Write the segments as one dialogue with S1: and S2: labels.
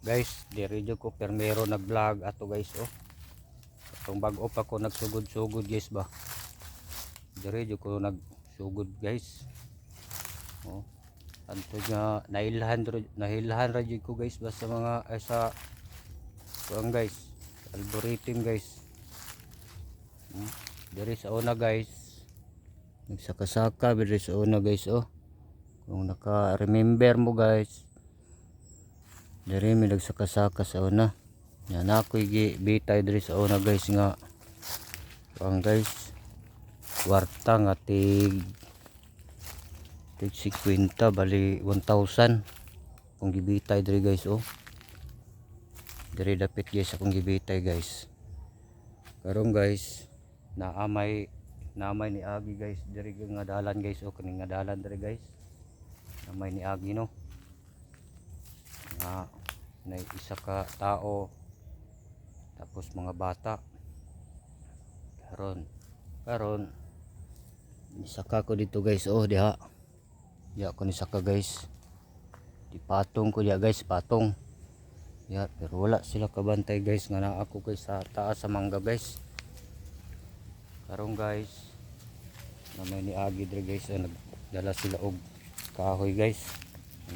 S1: Guys, diri jud ko permero nag-vlog ato guys oh. Atong bag-o pa ko nagsugod-sugod guys ba. Diri jud ko nagsugod guys. Oh. Anto nga nahilahan ra jud ko guys ba sa mga sa kuan guys. Algorithm guys. Diri sa una guys. Nagsaka-saka diri sa una guys oh. Kung naka-remember mo guys. Diri mi nagsaka-saka sa una. Yan ako'y gibitay diri sa una guys nga. Ang guys, kwarta nga tig 50 bali 1,000 kung gibitay diri guys oh. Diri dapit guys akong gibitay guys. Karon guys, naamay ni Agi guys diri nga dalan guys oh, kani nga dalan diri guys. Naamay ni Agi no. Nga na isa ka tao tapos mga bata. Karon nisaka ko dito guys oh, diha ko nisaka guys, di patong ko diha guys, patong diha, pero wala sila kabantay guys nga naa ako guys sa taas sa mangga guys. Karon guys na may niagi diri guys nagdala sila og kahoy guys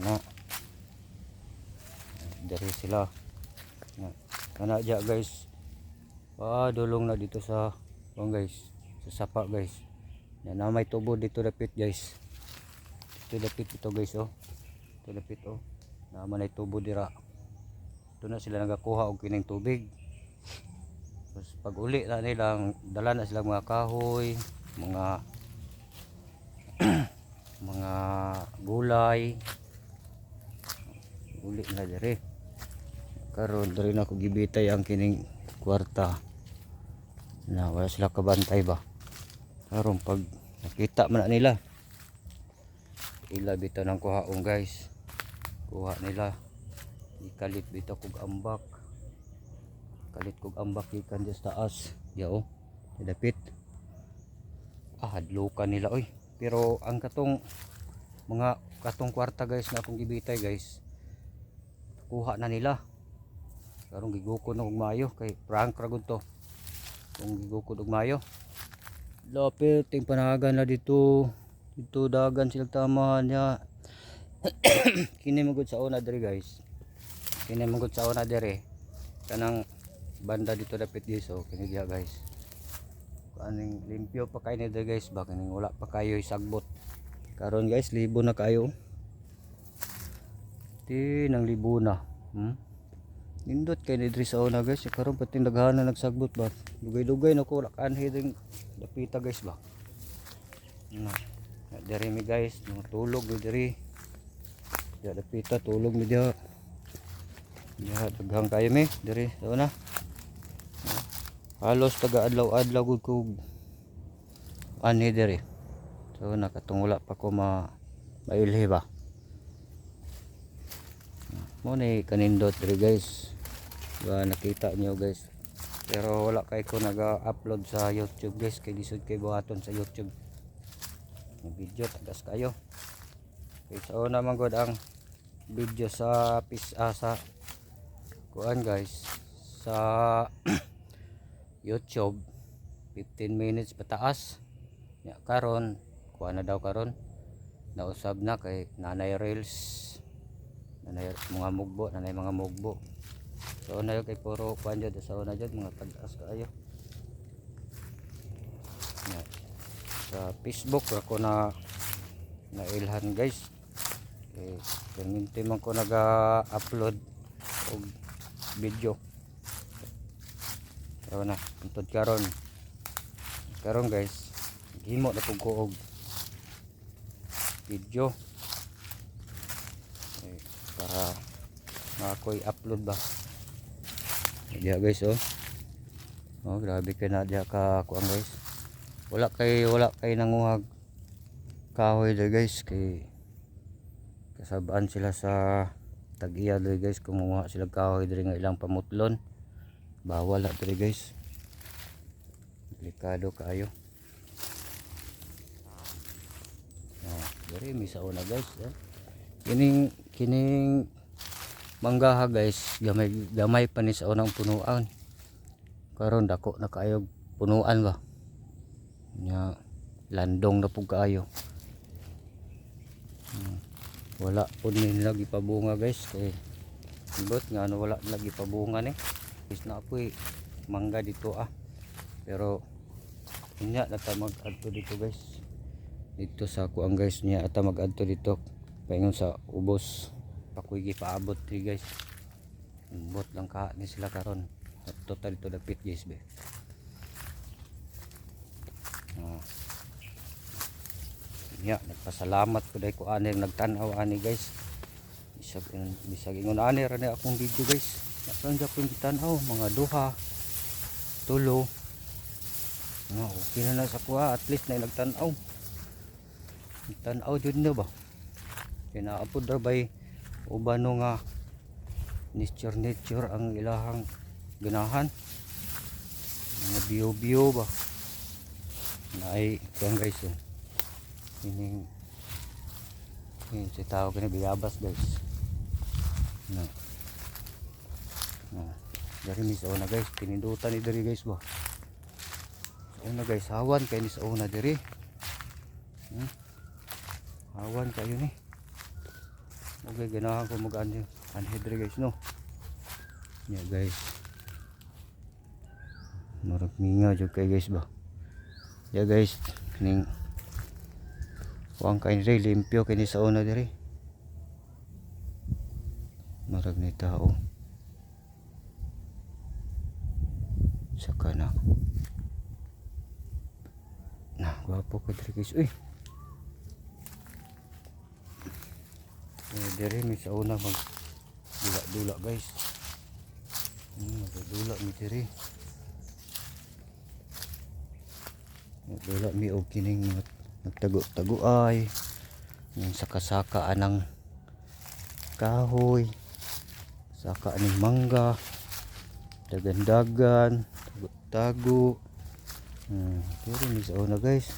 S1: nga diri sila nga diha guys. Dulong na dito sa guys, sa sapa guys. Yan na may tubo dito dapit guys. Dito dapit ito guys oh. Dito dapit oh. Naman ay tubo dira. Ito na sila nagakuha og kining tubig. Tapos pag uli na nilang dala na sila mga kahoy, mga mga gulay. Uli na diri. Karon diri na ko gibitay ang kining kwarta. Na wala sila kabantay ba. Karon pag nakita man na nila ila bitaw ng kuhaon guys. Kuha nila. Ikalit bitaw kog ambak. Kalit kog ambak ikan sa taas. Yo, dapit. Hadlukan nila oy. Pero ang katong kwarta guys na akong gibitay guys. Kuha na nila. Karon gigukod na og maayo kay prank ra gud to. Kung gigukod og maayo. Lapit ting panahagan na dito. Dito dagan sila tamahan niya. Kini magud sa una diri guys. Kini magud sa una diri. Kanang banda dito dapit guys oh, kini diha guys. Kaning limpyo pa kay ni diri guys, ba kaning wala pa kayo isagbot. Karon guys, libo na kayo. Nang libo na. Nindot kay ni diri sa una guys, karon pati daghanan nagsagbot ba. Dugay-dugay na ko kanhi ding dapita guys ba. Diri mi guys, tulog mi diri. Ya dapita tulog mi diha. Ya daghang kayo mi diri sa una. Halos taga adlaw-adlaw gud ko ani diri. So nakatong wala pa ko mailhi ba. Mo ni kanindot diri guys. Ba nakita niyo guys. Pero wala kay ko naga-upload sa YouTube guys kay lisod kay buhaton sa YouTube. Ang video tagas kayo. Okay, so naman gud ang video sa sa kuan guys sa YouTube 15 minutes pataas. Ya karon kuan na daw karon. Nausab na kay nanay reels. Nanay mga mugbo. So na kay puro kuan jud sa una jud mga tagas kayo. Ya. Sa Facebook ako na ilhan guys. Perminti man ko naga-upload og video. So na, untod karon guys, himo na pug ko og video. Para makoy upload ba. Diya guys oh. Oh, grabe kay na diya ka kuan guys. Wala kay nanguhag kahoy diri guys kay kasabaan sila sa tag-iya diri guys kung manguha sila kahoy diri nga ilang pamutlon. Bawal na diri guys. Delikado kaayo. Diri mi sa una guys. Kining mangga ha guys, gamay gamay pa ni sa unang punuan. Karon dako na kaayo punuan ba. Nya landong na pug kaayo. Wala pud ni lagi pabunga guys kay ibot nga ano wala lagi pabunga ni. Is na apoy mangga dito Pero inya nata mag-adto dito guys. Dito sa kuang guys niya ata mag-adto dito paingon sa ubos. Pakuy gipaabot di guys. Bot lang ka ni sila karon. Total ito dapit guys be. Ya, nagpasalamat ko dai ko ani nagtan-aw ani guys. Bisag ingon ani ra ni akong video guys. Nakang gyapon gitan-aw mga duha, tulo. Okay na sa kuha at least na nagtan-aw. Tan-aw jud na ba? Kinaapod ra bay ubano nga nature ang ilahang ganahan. Mga bio ba? Naay kuan guys ini si tao kini biyabas guys. Dari ni sa una guys, pinindutan ni diri guys ba. Sa una guys, hawan kay ni sa una diri. Hawan kayo ni. Okay, ganahan ko mag-ano anhedre guys no. Yeah guys. Marag minga jud kay guys ba. Yeah guys, ning wang kain rin limpyo kini sa una diri. Marag ni tao. Saka na. Nah, gwapo ka diri guys. Uy. Diri mi sa una mag dula guys. Dula mi diri. Dula mi og kining nagtago-tago ay yung saka-saka anang kahoy, saka aning mangga, dagan-dagan, tago-tago. Pero ni sa una guys.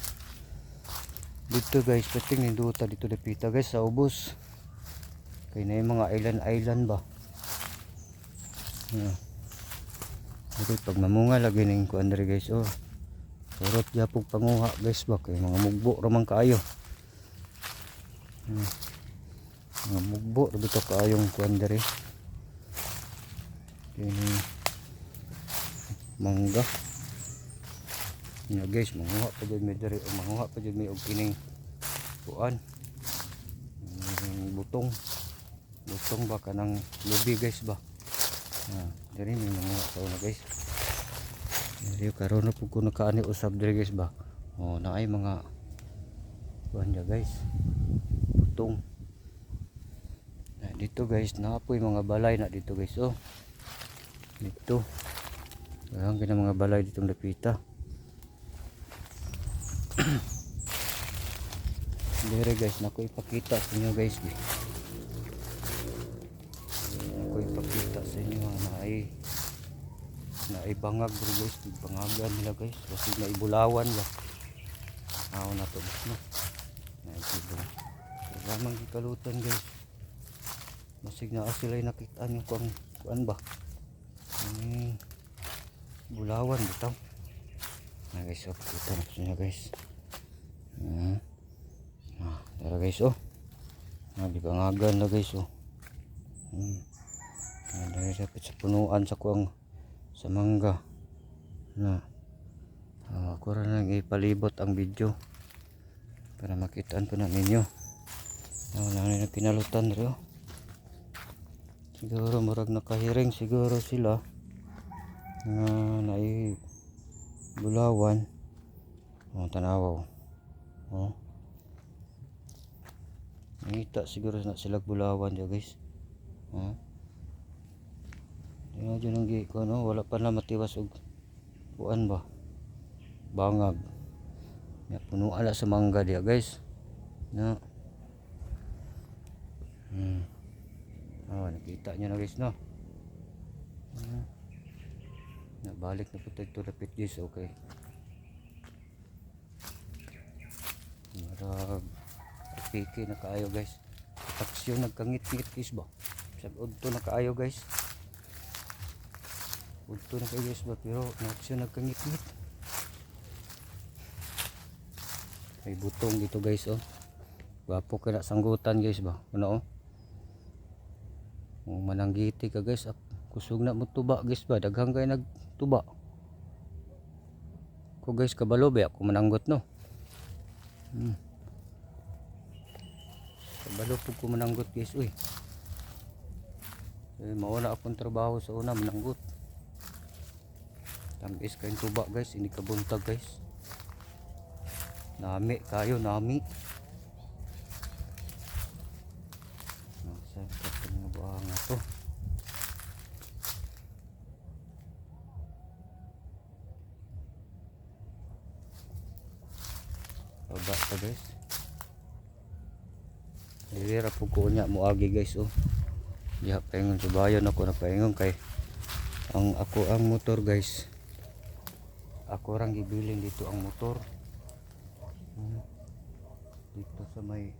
S1: Dito guys, pating ninduta dito dapita guys sa ubos. Kay na yung mga island ba. Dito pag mamunga lagi ning kuan diri guys surot yapog panguha guys ba kay mga mugbo ramang kaayo. Mga mugbo dito kaayong kuan diri. Ini mangga. Nya guys, manguha pa jud mi diri, manguha pa jud mi og kining kuan. Butong ba kanang lubi guys ba. Diri mi manguha sa una guys. Diri karon na pud ko nakaani usab diri guys ba. Naay mga kuan ja guys. Butong. Dito guys, naapoy mga balay na dito guys dito. Ayan kina mga balay ditong dapita. Dere guys, nako ipakita sa inyo guys. Nako ipakita sa inyo na bangag bro guys, bangagan nila guys. Kasi na ibulawan ba. Na to no. Na ibulawan. Ramang gikalutan guys. Masig na sila nakita niyo kung kuan ba. Bulawan bitaw. Guys, kita na niyo guys. Tara guys di bangagan na guys dahil dapat sa punuan sa kuang sa mangga ako rin lang ipalibot ang video para makitaan ko na ninyo wala na pinalutan rin siguro marag nakahiring siguro sila na naibulawan tanawaw nakita siguro na sila bulawan dyan guys yun dyan ang giko wala pa na matiwas og kuan ba bangag puno ala sa mangga diya guys nakita nyo na guys nabalik na po ito dapit guys okay marag piki na kaayo guys taksyon nagkangit-ngit guys ba Bisag udto na kaayo guys. Udto na kayo guys ba, pero naksyo nagkangit-ngit. May butong dito guys oh. Gwapo ka na sanggutan guys ba. Ano oh. Kung mananggiti ka guys, kusog na mo tuba guys ba, daghang kay nagtuba. Ko guys kabalo ba ako mananggot no. Kabalo po ko mananggot guys uy. Mauna akong trabaho sa una mananggot. Tamis kayong tuba guys, hindi kabuntag guys. Nami kayo, nami. Saan ka itong nabuang nga to? Baba pa guys. Nilira po ko niya muagi guys oh. Diha paingon sa bayan ako na paingon kay ang motor guys. Ako rang gibilin dito ang motor. Dito sa may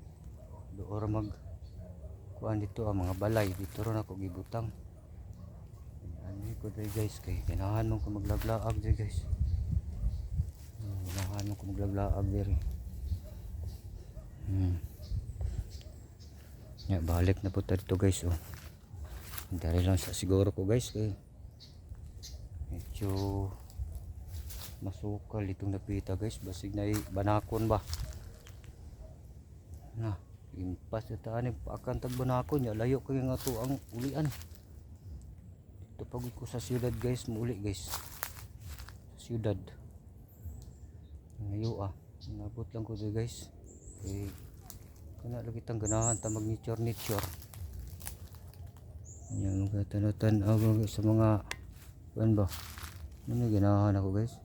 S1: doora mag kuan dito ang mga balay dito ron ako gibutang. Ani ko dai guys kay ganahan mo ko maglaglaag dai guys. Ganahan mo ko maglaglaag diri. Ya balik na po dito guys oh. Dari lang sa siguro ko guys kay medyo masukal itong napita guys, basig na banakon ba na impas ita ani akan tag banakon ya layo ko nga to ang ulian dito pagod ko sa siyudad guys, muli guys sa siyudad ngayo nabot lang ko dito guys kay kana lagi tang ganahan ta mag nature yan mga tanutan sa mga kuan ba ano ganahan ako guys.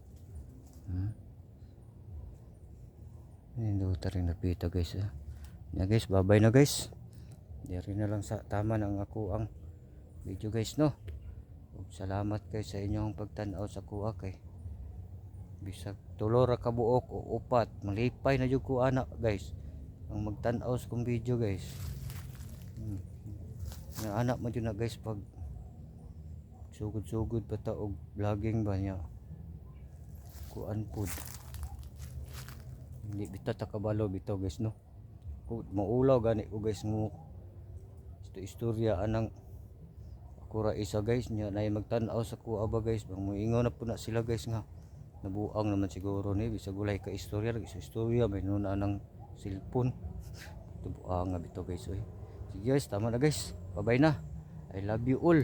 S1: Hindi taring napita guys ya guys, bye na guys. Diri na lang sa tama ng ako ang video guys no. Ug salamat guys sa inyong pagtan-aw sa kuha kay bisag tulo ra ka buok o upat malipay na jud ko ana guys ang magtan-aw sa kong video guys. Na anak mo jud na guys pag sugod-sugod pa ta og vlogging ba niya kuan pod hindi bita ta kabalo bitaw guys no. Maulaw gani ko guys mo istorya anang ako ra isa guys nya nay magtan-aw sa kuha ba guys bang moingon na po na sila guys nga nabuang naman siguro ni bisag walay ka istorya sa istorya may nuna ng cellphone tubuang nga bitaw guys oy. Sige guys, tama na guys, bye bye na, I love you all.